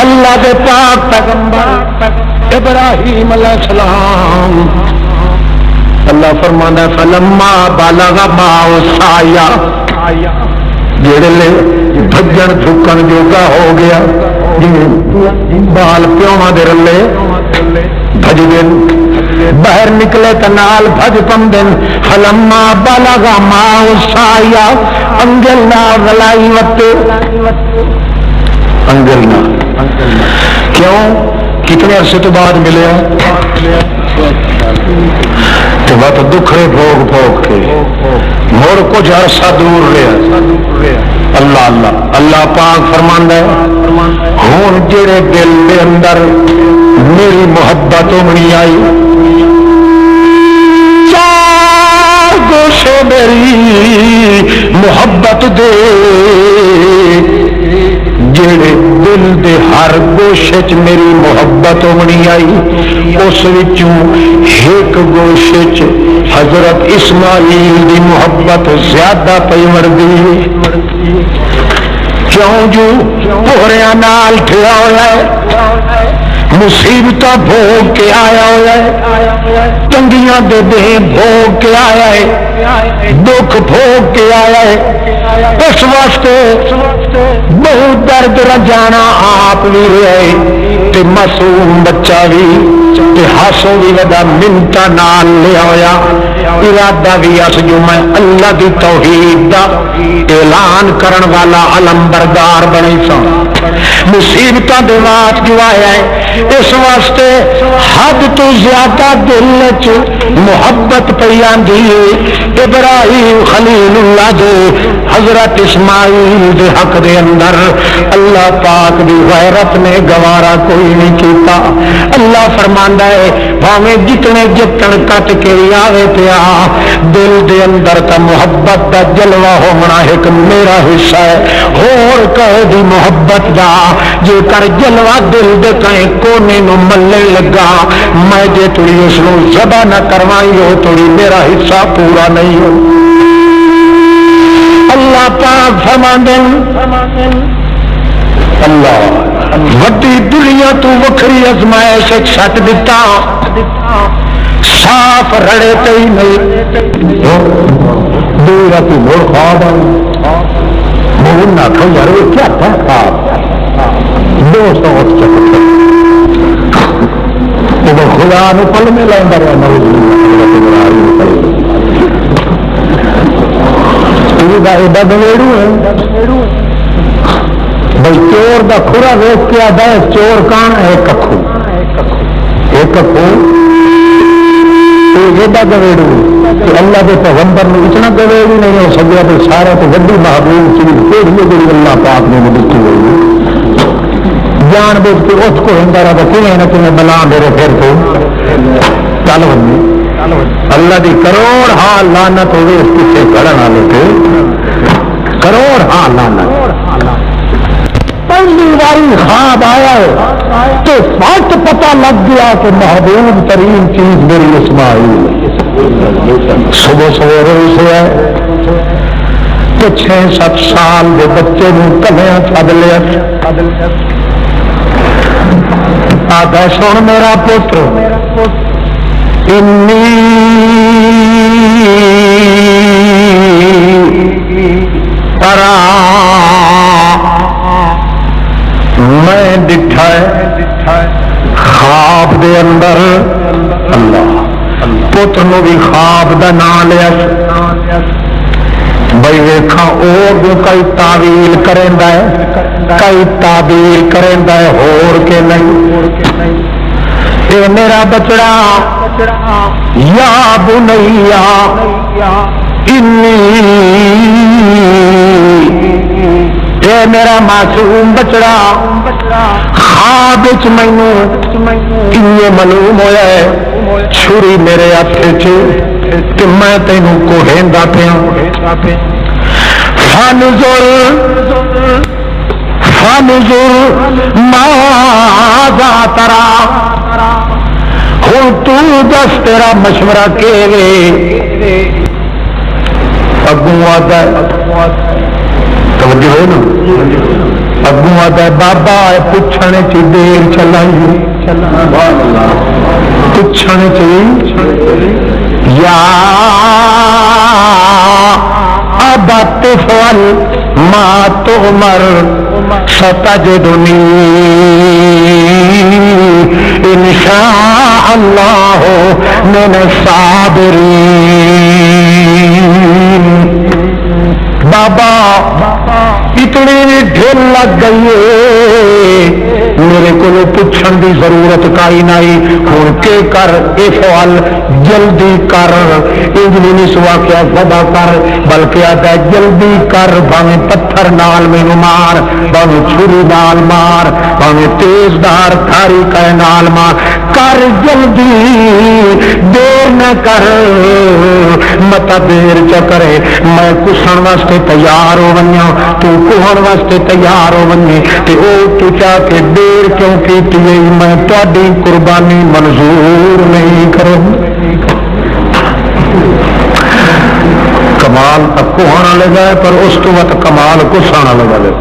اللہ دے پاک پیغمبر ابراہیم علیہ السلام اللہ فرمانا فلما بالغ ماء سایا جڑے لے بھجن جھکن جوگا ہو گیا بال پیواں دے رلے بھج دن باہر نکلے تو نال بھج پندن فلما بالغ ماء سایا انگل نہ ولائی وت انگل نہ کیوں کتنے عرصے تو بعد ملے تو بات دکھڑے بھوگ بھوگ کے مڑ کچھ عرصہ دور رہا اللہ اللہ اللہ پاک فرماندا ہے ہن جڑے دل دے اندر میری محبت امنی آئی چار گوشے میری محبت دے جڑے دل دے ہر گوشے چ میری محبت امنی آئی اس وچوں ایک گوشے چ حضرت اسماعیل دی محبت زیادہ پئی مردی کیوں جو پوریاں نال ٹھیا ہوا ہے مصیبت بھوگ کے آیا ہوا ہے تنگیاں دے دے بھوگ کے آیا ہے دکھ بھوگ کے آیا ہے اس واسطے بہت درد رجانا آپ بھی رہے تے معصوم بچہ بھی تے ہاسو بھی ودا منتا نال لیا ہویا ارادہ بھی اس جو میں اللہ دی توحید دا اعلان کرن والا علم بردار بنی سا مصیبتاں دے وات جو آیا ہے اس واسطے حد تو زیادہ دل چ محبت پئی آندی ہے ابراہیم خلیل اللہ دے حضرت اسماعیل دے حق دے اندر اللہ پاک دی غیرت نے گوارا کوئی نہیں کیتا اللہ فرماندا ہے بھاویں جتنے جتن کٹ کے آوے پیا دل دے اندر تا محبت دا جلوہ ہونا ایک میرا حصہ ہے ہور کہے دی محبت دا جے کر جلوہ دل دے کہیں کونے نو ملے لگا میں جے تھوڑی اس نو ذبح نہ کروائی ہو تھوڑی میرا حصہ پورا نہیں ہو اللہ پاک فرماندے اللہ وڈی دنیا تو وکھری ازمائش سٹ دتا صاف رڑے تے نہیں دور تو مڑ خواب مول نہ کھو یار وہ کیا تھا خواب دوستوں اس چکر تو خدا نے پل میں لائندا رہا گویڑو ہے بھائی چور دا کھورا ویچ کے آدھا ہے چور کان ہے ککھو ایک ککھو ایڈا گویڑو کہ اللہ کے پیغمبر نے اتنا گویڑو نہیں ہو سکیا تو سارا تو وڈی محبوب چیز پھر جی اللہ پاک نے دیکھی ہوئی جان بوجھ کے اس کو ہندا رہا تو کہیں نہ کہیں بلا میرے پھر تو چل بنی اللہ دی کروڑ ہاں لعنت ہوئے اس پیچھے کھڑن والے کے کروڑ ہاں لعنت پہلی باری خواب آیا ہے تو فٹ پتہ لگ گیا کہ محبوب ترین چیز میری اسماعیل صبح سویرے اسے ہے تو 6-7 سال کے بچے نے کلیاں چھڈ لیا آدھا سن میرا پتر انی ترا میں ڈٹھا خواب دے اندر اللہ پتر نو بھی خواب دا نام لیا بھائی ویکھا اور جو کئی تعویل کریندا ہے کئی تعبیر کریندا ہے ہور کے نہیں اے میرا بچڑا یا بنیا انی اے میرا معصوم بچڑا خواب وچ مینوں یہ معلوم ہویا ہے چھری میرے ہاتھ کہ میں تینوں کوہیندا پیا فانظر ماذا ترى ہوں تو دس تیرا مشورہ کے اگوں آتا ہے توجہ ہو نا اگوں آتا بابا پوچھنے چ دیر چلائی پوچھنے یا ابت فعل ما تؤمر ستجدنی ان شاء اللہ من الصابرین. بابا اتنی ڈھل لگ گئی ہے میرے کو پوچھن دی ضرورت کائی نہیں. ہوں کے کر اے فعل جلدی کر انجلی سوا کیا ودا کر بلکہ آتا ہے جلدی کر بھاویں پتھر نال مینوں مار بھاویں چھری نال مار بھاویں تیز دھار تھاری کہے نال مار کر جلدی دیر نہ کر متا دیر چ کرے میں کسن واسطے تیار ہو ونیا تو کوہن واسطے تیار ہو ونی تے او تو چاہ کے دیر کیوں کیتی ہے میں تہاڈی قربانی منظور نہیں کروں. کمال کوہنا لگا ہے پر اس تو وقت کمال کسانا لگا ہے.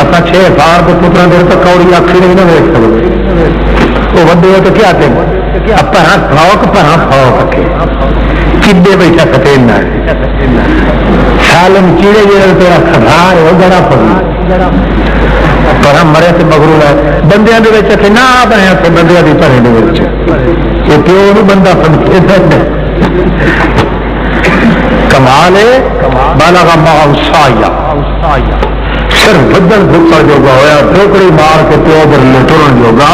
اپنا 6 سال کے پترا دیر تک کوڑی آخری نہیں نہ دیکھ سکتے وہ وڈے تو کیا پہا فوک پہا فوک کدے بیٹھا کٹینا سالم کیڑے جڑے تیرا کھدار وہ گڑا پڑی پر ہم مرے سے مغرور ہے بندیاں دے وچ اتنے نہ بنے اتنے بندیاں دی پڑے دے وچ یہ پیو نہیں بندہ سمجھے کمال ہے بالغ معه السعی صرف بدن بھکڑ جوگا ہویا ٹوکری مار کے پیو برلے ٹرن جوگا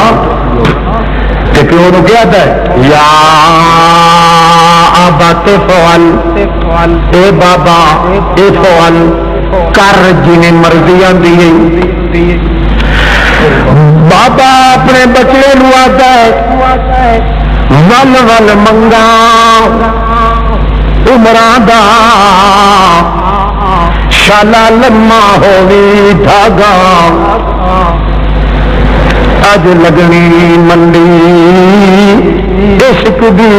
تے پیو نو کیا ہے یا ابت فعل اے بابا اے فعل کر جنہیں مرضی آندی ہے. بابا اپنے بچڑے نو آتا ہے ول ول منگا عمران دا شالا لما ہووی دھاگا اج لگنی منڈی عشق دی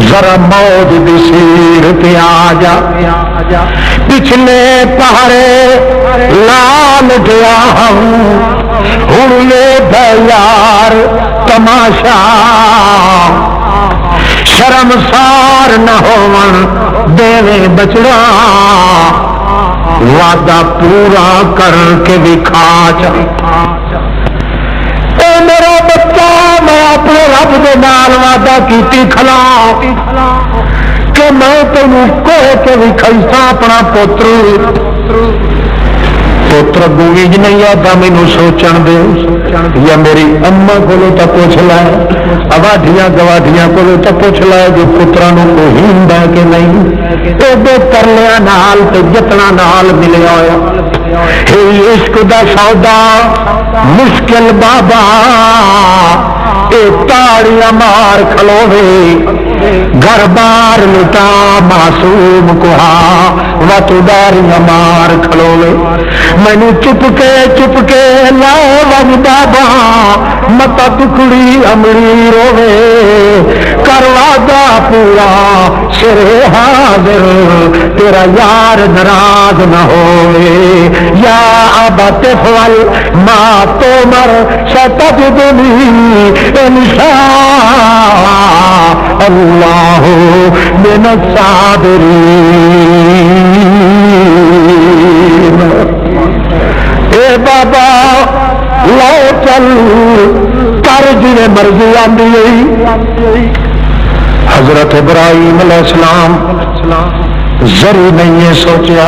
ذرا موج دی سیر تے آ جا پچھلے پہرے لال گیا ہوں یہ یار تماشا شرمسار نہ ہون دیوے بچڑا وعدہ پورا کر کے دکھا چا. اے میرا بچہ میں اپنے رب دے نال وعدہ کیتی کھلا کہ میں تینوں کوہ کے وکھائیسا اپنا پوتر گویج نہیں آتا مینو سوچن دے یا میری اما کو تو پوچھ لے اواڈیاں گواڈیاں کو تو پوچھ لے جو پترا کوئی ہوں کہ نہیں ایڈے ترلیا نال تے جتنا نال ملیا ہوا عشق دا سودا مشکل بابا اے تاڑیاں مار کھلوے گھر بار لٹا معصوم کوہا وتداریاں مار کھلوے مینو چپ کے لائے وج بابا متا ٹکڑی امری روے کروا دا پورا سرے حاضر تیرا یار ناراض نہ ہوئے. یا ابت فعل ما تؤمر ستجدنی ان شاء اللہ من الصابرین. اے بابا لو چل کر جنہیں مرضی آندی. حضرت ابراہیم علیہ السلام ذری نہیں ہے سوچیا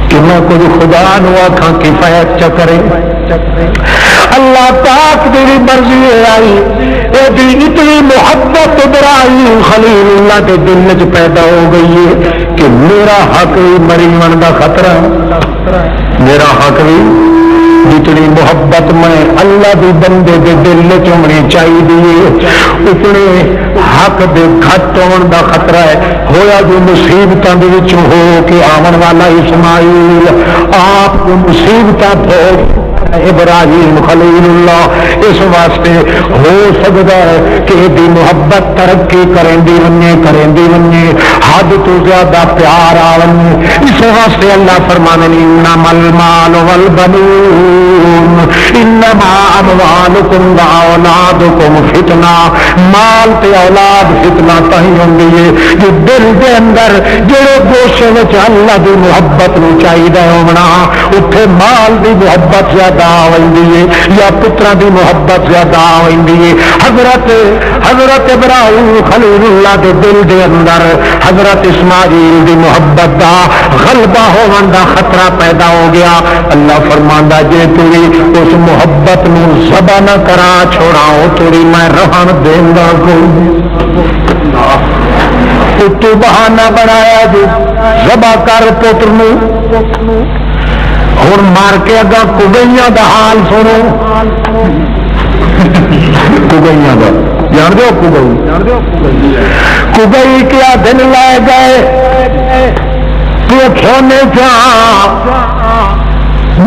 کہ میں کچھ خدا نو آکھاں کفایت چ کرے. اللہ پاک دی مرضی آئی یہ اتنی محبت ابراہیم خلیل اللہ کے دل چ پیدا ہو گئی ہے کہ میرا حق بھی مریون کا خطرہ میرا حق بھی جتنی محبت میں اللہ دی بندے دے دل چ چاہیے اتنے حق دے گھٹ ہون دا خطرہ ہے. ہویا جو مصیبتاں دے وچ ہو کے آون والا اسماعیل آپ کو مصیبتاں بھوگ ابراہیم خلیل اللہ. اس واسطے ہو سکتا ہے کہ دی محبت ترقی کریں دی ونجے حد تو زیادہ پیار آنے. اس واسطے اللہ فرمانے انما المال والبنون انما اموالکم واولادکم فتنہ. مال تے اولاد فتنہ تھی ہوندی ہے جو دل دے اندر جڑے گوشے وچ اللہ دی محبت نو چاہیے ہونا اتنے مال دی محبت زیادہ آوندی ہے یا پتراں دی محبت زیادہ آوندی ہے. حضرت ابراہیم خلیل اللہ دے دل دے اندر حضرت اسماعیل دی محبت دا غلبہ ہون دا خطرہ پیدا ہو گیا. اللہ فرماندا جے تھی اس محبت نو ذبح نہ کرا چھوڑاؤ تھوڑی میں رہن دیندا کوئی تو بہانہ بنایا جی ذبح کر پتر نو. ہوں مار کے اگا کگئیاں دا حال سنو. کگئیاں دا جان دو کگئی کیا دن لائے گئے تو کھونے چاہ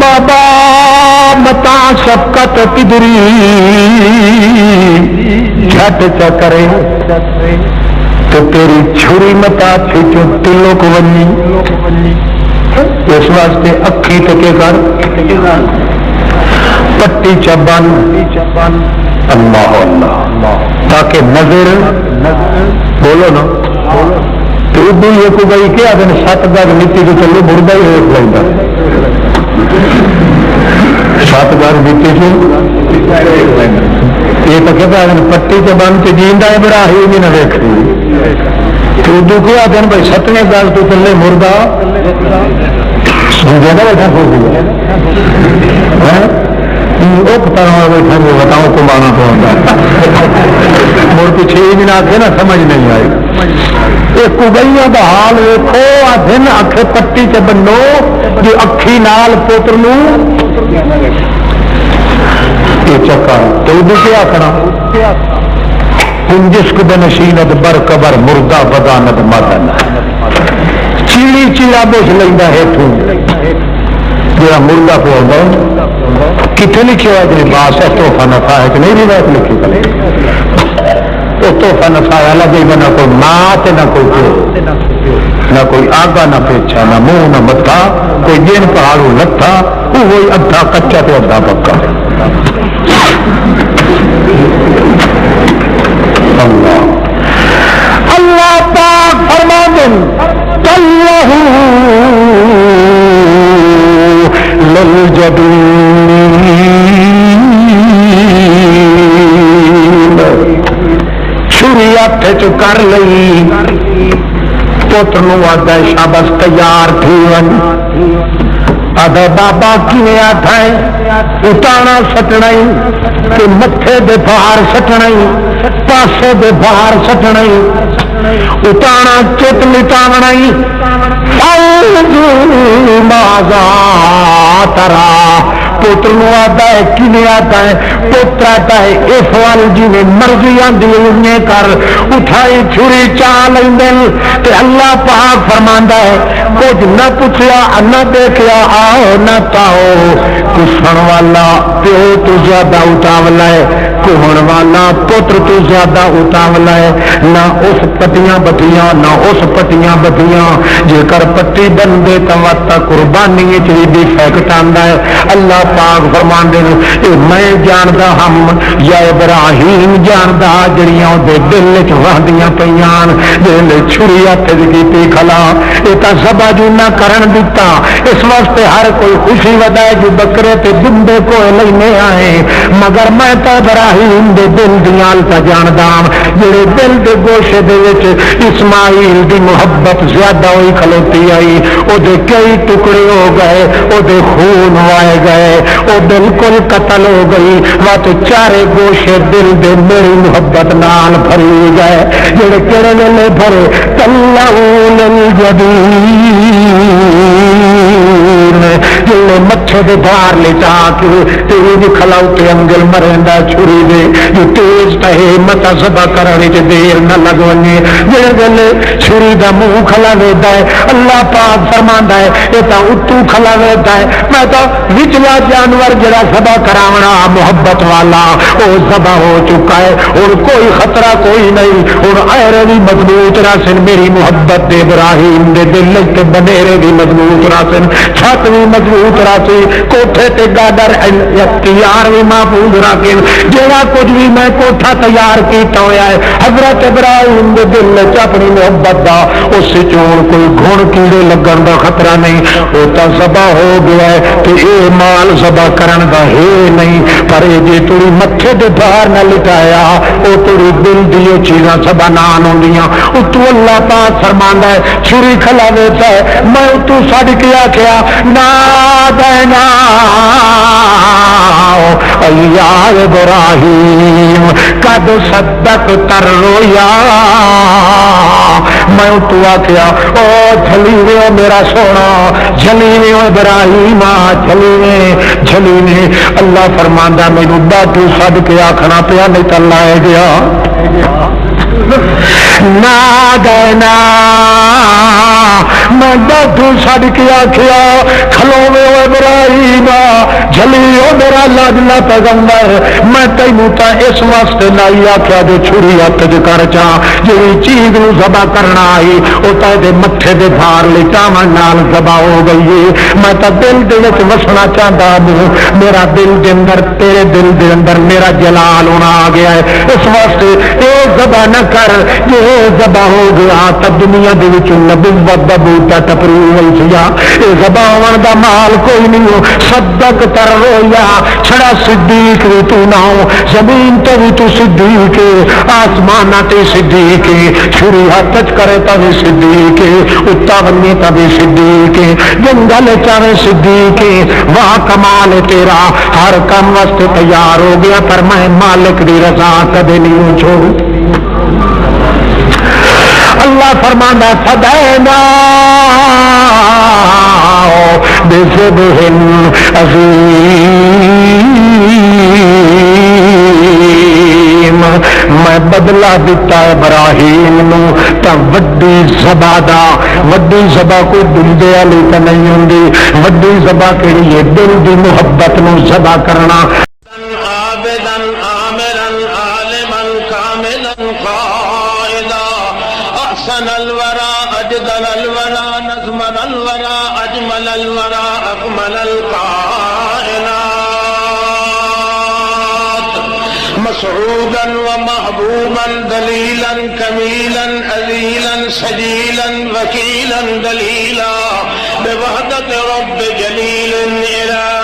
بابا متا شفقت کدری جھٹ چکرے تو تیری چھری متا کھچو تلو کو ونی. اس واسطے اکھی تکے کر پٹی چبن اللہ اللہ تاکہ نظر بولو نا تو ادو یہ کو گئی کیا دن 7 گز مٹی تو چلو مردہ ہی ہو جائے گا. 7 گز مٹی سے یہ تو کہتا ہے پٹی چبن کے جیندا ہے بڑا ہی نہیں نہ دیکھ تو اردو کیا دن بھائی 7ویں گز تو چلے مردہ زیادہ بیٹھا ہو گیا بتاؤ کمانا تو مڑ پیچھے بھی نہ آتے نا سمجھ نہیں آئی. یہ کبئیوں کا حال ویکو آ دن اکھ پٹی چ بنو جو اکھی نال پوتر یہ چکر تو کیا کرنا جسک بنشینت بر قبر مردہ بدانت مدن چیڑی چیڑا بوجھ لینا ہے جا مردہ پہ ہوتا کتنے لکھے ہوا جی باس ہے توحفہ نفا ہے کہ نہیں روایت لکھی کرے تو توحفہ نفا والا بھی نہ کوئی ماں نہ کوئی پیو نہ کوئی آگا نہ پیچھا نہ منہ نہ متھا کوئی جن پہاڑوں لتھا وہی ادھا کچا تو ادھا پکا. اللہ پاک فرما دن تلہ للجبین چھری ہاتھ چ کر لئی پتر نو آدھا شاباش تیار تھی ون آدھا بابا کیویں آتا ہے اتانا سٹنا کہ متھے دے باہر سٹنا پاسے دے باہر سٹنا اتانا چت لٹاونا مازا ترا پوتر نو آتا ہے کیویں آتا ہے پوتر آتا ہے اس وال جی مرضی آدھی انہیں کر اٹھائی چھری چاہ لیں تے اللہ پاک فرماندا ہے کچھ نہ پوچھیا نہ دیکھیا آؤ نہ تاؤ کسن والا پیو تو زیادہ اتاولا ہے کہن والا پتر تو زیادہ اتاولا ہے نہ اس پٹیاں بٹیاں نہ اس پٹیاں بٹیاں جے کر پٹی بندے تو وقت قربانی بھی فیکٹ آتا ہے. اللہ پاک فرماندے میں جاندا ہم یا ابراہیم جاندا جڑیاں دے دل چ وہدیاں پیاں جے چھری ہاتھ کیتی کھلا یہ تو ذبح جو نہ کرن دتا. اس واسطے ہر کوئی خوشی ودائے جو بکرے تے بندے کو لینے آئے مگر میں تو ابراہیم دے دل دیاں تا جاندا جڑے دل دے گوشے دے وچ اسماعیل دی محبت زیادہ ہوئی کھلوتی آئی او دے کئی ٹکڑے ہو گئے او دے خون وائے گئے او بالکل قتل ہو گئی وات چارے گوشے دل دے میری محبت نال بھری گئے جڑے کہڑے ویلے بھرے تلہو للجبین جڑے مچھے دے دھار لٹا کے تیری بھی کھلاوتے انگل مرندا چھری دے جو تیز تہے متا ذبح کرنے چ دیر نہ لگونے جے گل چھری دا منہ کھلاویدا ہے اللہ پاک فرماندا ہے اے تا اتو کھلاویدا ہے میں تو وچلا جانور جڑا ذبح کراونا محبت والا او ذبح ہو چکا ہے اور کوئی خطرہ کوئی نہیں اور ایرے بھی مضبوط راسن میری محبت دے ابراہیم دے دل تے بنیرے بھی مضبوط راسن چھت بھی مضبوط راسی کوٹھے تے گادر اختیار بھی محفوظ راکن جڑا کچھ بھی میں کوٹھا تیار کیتا ہویا ہے حضرت ابراہیم دے دل وچ اپنی محبت دا اس چون کوئی گھن کیڑے لگن دا خطرہ نہیں او تا ذبح ہو گیا ہے تے اے مال ذبح کرن دا ہے نہیں پر جے تیری متھے دے بھار نہ لٹایا او تیری دل دیو چیزاں سبا نان ہوندیاں اتو اللہ پاک فرماندا ہے چھری کھلاویتا ہے میں اتو سڑ کے آکھیا نا دینا یا ابراہیم قد صدق تر رویا میں اتو آکھیا او جھلیوے او میرا سونا جھلیوے او ابراہیم جھلیوے اللہ فرماندا مینوں ڈاڈو سڑ کے آکھنا پیا نہیں تے لائے گیا نا دینا میں ڈاڈو سڑ کے آکھیا کھلوے او ابراہیم جھلیو میرا لاڈلا پیغمبر میں تینوں تا اس واسطے لائی آکھیا جو چھری ہاتھ چ کر چا جی چیز نو ذبح کرنا آئی او تے متھے دے بھار لٹاون نال ذبح ہو گئی میں تا دل دے وچ وسنا چاہندا ہوں میرا دل دے اندر تیرے دل دے اندر میرا جلال ہونا آ گیا ہے اس واسطے اے ذبح نہ کر یہ ذبح ہو گیا تا دنیا دے وچ نبوت دا بوٹا ٹپری ہوئی سی اے ذبح ہون دا مال کوئی نہیں ہو صدق تر رویا چھڑا صدیق بھی تو نہ ہو زمین تے بھی تو صدیق آسمان تے صدیق چھری ہاتھ چ کرے تا بھی صدیق اتا بنی تا بھی صدیق جنگل چاہے صدیق واہ کمال تیرا ہر کام واسطے تیار ہو گیا پر میں مالک دی رضا کدے نہیں چھوڑوں اللہ فرماندا فدینا بذبح عظیم میں بدلہ دیتا ابراہیم نو تا وڈی ذبح دا وڈی ذبح کوئی دل دے علی تے نہیں ہوندی وڈی ذبح کہڑی ہے دل دی محبت نو ذبح کرنا أحسن الورى أجدل الورى نظمن الورى أجمل الورى أكمل الكائنات مسعودا ومحبوبا دليلا كميلا أذيلا سجيلا وكيلا دليلا بوحدة رب جليل إله